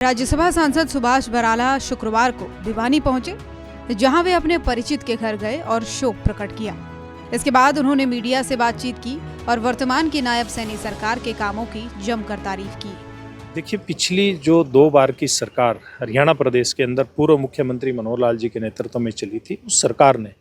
राज्यसभा सांसद सुभाष बराला शुक्रवार को भिवानी पहुंचे, जहां वे अपने परिचित के घर गए और शोक प्रकट किया। इसके बाद उन्होंने मीडिया से बातचीत की और वर्तमान की नायब सैनी सरकार के कामों की जमकर तारीफ की। देखिए, पिछली जो 2 बार की सरकार हरियाणा प्रदेश के अंदर पूर्व मुख्यमंत्री मनोहर लाल जी के नेतृत्व में चली थी, उस सरकार ने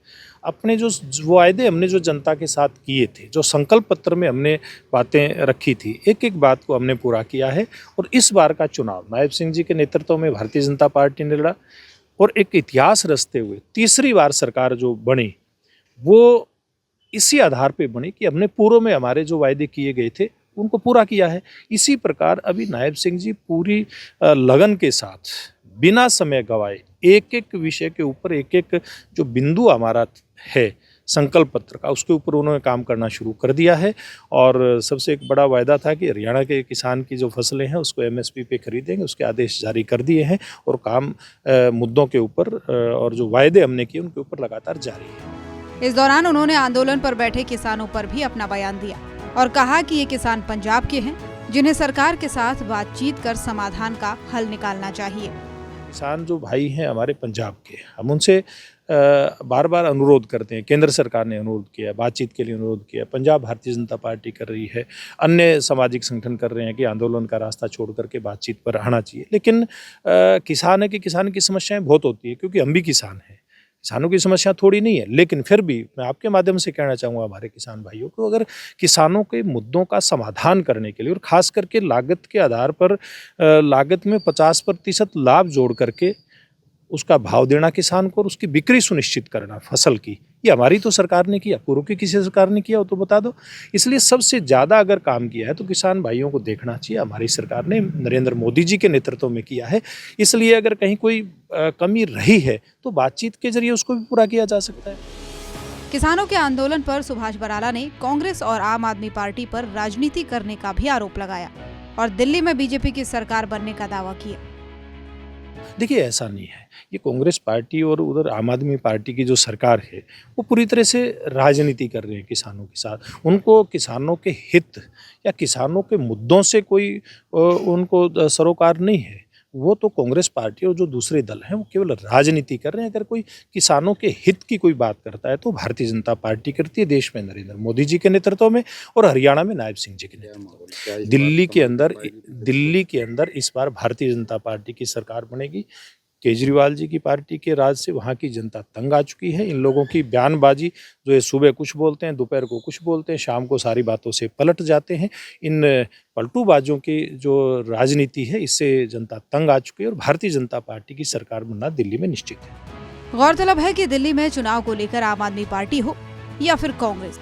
अपने जो वायदे हमने जो जनता के साथ किए थे, जो संकल्प पत्र में हमने बातें रखी थी, एक एक बात को हमने पूरा किया है। और इस बार का चुनाव नायब सिंह जी के नेतृत्व में भारतीय जनता पार्टी ने लड़ा और एक इतिहास रचते हुए तीसरी बार सरकार जो बनी वो इसी आधार पे बनी कि हमने पूर्व में हमारे जो वायदे किए गए थे उनको पूरा किया है। इसी प्रकार अभी नायब सिंह जी पूरी लगन के साथ बिना समय गवाए एक एक विषय के ऊपर एक एक जो बिंदु हमारा है संकल्प पत्र का, उसके ऊपर उन्होंने काम करना शुरू कर दिया है। और सबसे एक बड़ा वायदा था कि हरियाणा के किसान की जो फसलें हैं उसको MSP पे खरीदेंगे, उसके आदेश जारी कर दिए हैं और काम मुद्दों के ऊपर और जो वायदे हमने किए उनके ऊपर लगातार जारी है। इस दौरान उन्होंने आंदोलन पर बैठे किसानों पर भी अपना बयान दिया और कहा कि ये किसान पंजाब के हैं, जिन्हें सरकार के साथ बातचीत कर समाधान का हल निकालना चाहिए। किसान जो भाई हैं हमारे पंजाब के, हम उनसे बार बार अनुरोध करते हैं। केंद्र सरकार ने अनुरोध किया, बातचीत के लिए अनुरोध किया, पंजाब भारतीय जनता पार्टी कर रही है, अन्य सामाजिक संगठन कर रहे हैं कि आंदोलन का रास्ता छोड़ करके बातचीत पर आना चाहिए। लेकिन किसान है कि किसान की समस्याएं बहुत होती है, क्योंकि हम भी किसान हैं, किसानों की समस्या थोड़ी नहीं है। लेकिन फिर भी मैं आपके माध्यम से कहना चाहूँगा हमारे किसान भाइयों को, अगर किसानों के मुद्दों का समाधान करने के लिए और ख़ास करके लागत के आधार पर लागत में 50% लाभ जोड़ करके उसका भाव देना किसान को और उसकी बिक्री सुनिश्चित करना फसल की, ये हमारी तो सरकार ने किया, पूर्व की किसी सरकार ने किया हो तो बता दो। इसलिए सबसे ज़्यादा अगर काम किया है तो किसान भाइयों को देखना चाहिए, हमारी सरकार ने नरेंद्र मोदी जी के नेतृत्व में किया है। इसलिए अगर कहीं कोई कमी रही है तो बातचीत के जरिए उसको भी पूरा किया जा सकता है। किसानों के आंदोलन पर सुभाष बराला ने कांग्रेस और आम आदमी पार्टी पर राजनीति करने का भी आरोप लगाया और दिल्ली में बीजेपी की सरकार बनने का दावा किया। देखिए, ऐसा नहीं है, ये कांग्रेस पार्टी और उधर आम आदमी पार्टी की जो सरकार है वो पूरी तरह से राजनीति कर रहे हैं किसानों के साथ। उनको किसानों के हित या किसानों के मुद्दों से कोई उनको सरोकार नहीं है। वो तो कांग्रेस पार्टी और जो दूसरे दल हैं वो केवल राजनीति कर रहे हैं। अगर कोई किसानों के हित की कोई बात करता है तो भारतीय जनता पार्टी करती है, देश में नरेंद्र मोदी जी के नेतृत्व में और हरियाणा में नायब सिंह जी के नेतृत्व में। दिल्ली के अंदर इस बार भारतीय जनता पार्टी की सरकार बनेगी। केजरीवाल जी की पार्टी के राज से वहाँ की जनता तंग आ चुकी है। इन लोगों की बयानबाजी जो है, सुबह कुछ बोलते हैं, दोपहर को कुछ बोलते हैं, शाम को सारी बातों से पलट जाते हैं। इन पलटूबाजों की जो राजनीति है इससे जनता तंग आ चुकी है और भारतीय जनता पार्टी की सरकार बनना दिल्ली में निश्चित है। गौरतलब है कि दिल्ली में चुनाव को लेकर आम आदमी पार्टी हो या फिर कांग्रेस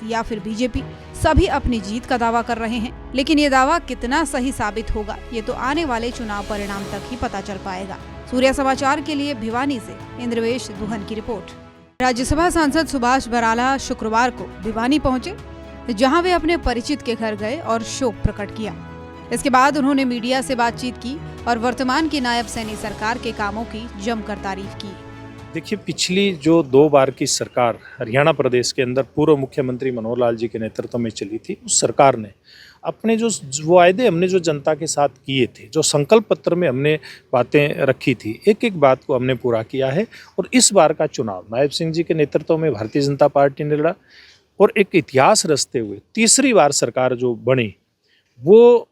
या फिर बीजेपी, सभी अपनी जीत का दावा कर रहे हैं। लेकिन ये दावा कितना सही साबित होगा ये तो आने वाले चुनाव परिणाम तक ही पता चल पाएगा। सूर्य समाचार के लिए भिवानी से इंद्रवेश दुहन की रिपोर्ट। राज्यसभा सांसद सुभाष बराला शुक्रवार को भिवानी पहुंचे, जहां वे अपने परिचित के घर गए और शोक प्रकट किया। इसके बाद उन्होंने मीडिया से बातचीत की और वर्तमान की नायब सैनी सरकार के कामों की जमकर तारीफ की। देखिए, पिछली जो 2 बार की सरकार हरियाणा प्रदेश के अंदर पूर्व मुख्यमंत्री मनोहर लाल जी के नेतृत्व में चली थी, उस सरकार ने अपने जो वायदे हमने जो जनता के साथ किए थे, जो संकल्प पत्र में हमने बातें रखी थी, एक एक बात को हमने पूरा किया है। और इस बार का चुनाव नायब सिंह जी के नेतृत्व में भारतीय जनता पार्टी ने लड़ा और एक इतिहास रचते हुए तीसरी बार सरकार जो बनी वो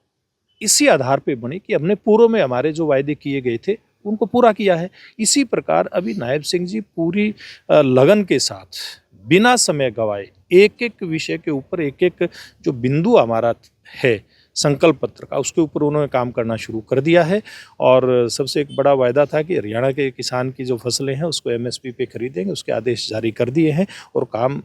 इसी आधार पे बनी कि हमने पूर्व में हमारे जो वायदे किए गए थे उनको पूरा किया है। इसी प्रकार अभी नायब सिंह जी पूरी लगन के साथ बिना समय गवाए एक एक विषय के ऊपर एक एक जो बिंदु हमारा है संकल्प पत्र का, उसके ऊपर उन्होंने काम करना शुरू कर दिया है। और सबसे एक बड़ा वायदा था कि हरियाणा के किसान की जो फसलें हैं उसको MSP पे खरीदेंगे, उसके आदेश जारी कर दिए हैं और काम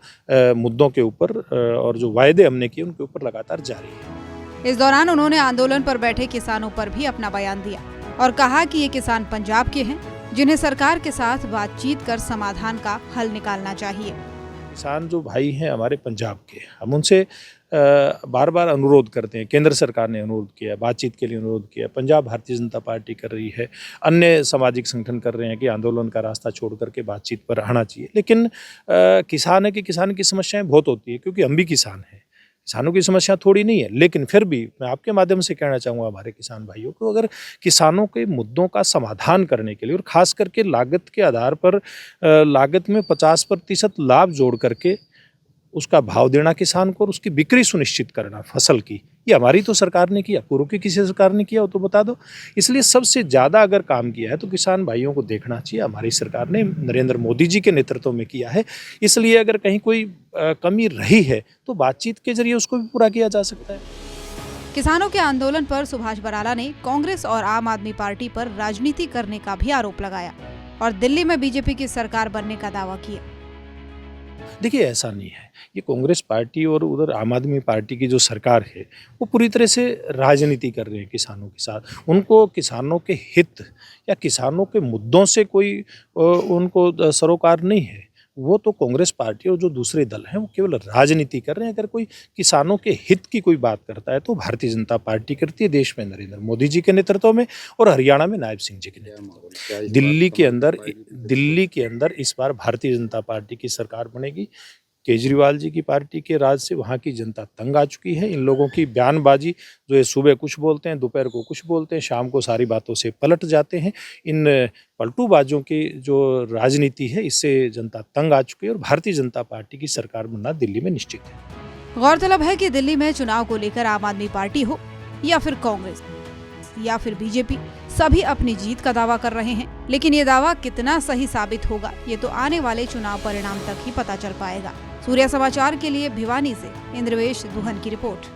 मुद्दों के ऊपर और जो वायदे हमने किए उनके ऊपर लगातार जारी है। इस दौरान उन्होंने आंदोलन पर बैठे किसानों पर भी अपना बयान दिया और कहा कि ये किसान पंजाब के हैं, जिन्हें सरकार के साथ बातचीत कर समाधान का हल निकालना चाहिए। किसान जो भाई हैं हमारे पंजाब के, हम उनसे बार बार अनुरोध करते हैं। केंद्र सरकार ने अनुरोध किया, बातचीत के लिए अनुरोध किया, पंजाब भारतीय जनता पार्टी कर रही है, अन्य सामाजिक संगठन कर रहे हैं कि आंदोलन का रास्ता छोड़ करके बातचीत पर आना चाहिए। लेकिन किसान है कि किसान की समस्याएं बहुत होती है, क्योंकि हम भी किसान हैं, किसानों की समस्या थोड़ी नहीं है, लेकिन फिर भी मैं आपके माध्यम से कहना चाहूँगा हमारे किसान भाइयों को, अगर किसानों के मुद्दों का समाधान करने के लिए और ख़ास करके लागत के आधार पर लागत में 50% लाभ जोड़ करके उसका भाव देना किसान को और उसकी बिक्री सुनिश्चित करना फसल की, ये हमारी तो सरकार ने किया, पूर्व की किसी सरकार ने किया हो तो बता दो। इसलिए सबसे ज़्यादा अगर काम किया है तो किसान भाइयों को देखना चाहिए, हमारी सरकार ने नरेंद्र मोदी जी के नेतृत्व में किया है। इसलिए अगर कहीं कोई कमी रही है तो बातचीत के जरिए उसको भी पूरा किया जा सकता है। किसानों के आंदोलन पर सुभाष बराला ने कांग्रेस और आम आदमी पार्टी पर राजनीति करने का भी आरोप लगाया और दिल्ली में बीजेपी की सरकार बनने का दावा किया। देखिए, ऐसा नहीं है, ये कांग्रेस पार्टी और उधर आम आदमी पार्टी की जो सरकार है वो पूरी तरह से राजनीति कर रहे हैं किसानों के साथ। उनको किसानों के हित या किसानों के मुद्दों से कोई उनको सरोकार नहीं है। वो तो कांग्रेस पार्टी और जो दूसरे दल हैं वो केवल राजनीति कर रहे हैं। अगर कोई किसानों के हित की कोई बात करता है तो भारतीय जनता पार्टी करती है, देश में नरेंद्र मोदी जी के नेतृत्व में और हरियाणा में नायब सिंह जी के नेतृत्व में। दिल्ली के अंदर इस बार भारतीय जनता पार्टी की सरकार बनेगी। केजरीवाल जी की पार्टी के राज से वहाँ की जनता तंग आ चुकी है। इन लोगों की बयानबाजी जो है, सुबह कुछ बोलते हैं, दोपहर को कुछ बोलते हैं, शाम को सारी बातों से पलट जाते हैं। इन पलटूबाजों की जो राजनीति है इससे जनता तंग आ चुकी है और भारतीय जनता पार्टी की सरकार बनना दिल्ली में निश्चित है। गौरतलब है कि दिल्ली में चुनाव को लेकर आम आदमी पार्टी हो या फिर कांग्रेस या फिर बीजेपी, सभी अपनी जीत का दावा कर रहे हैं, लेकिन ये दावा कितना सही साबित होगा ये तो आने वाले चुनाव परिणाम तक ही पता चल पाएगा। सूर्या समाचार के लिए भिवानी से इंद्रवेश दुहन की रिपोर्ट।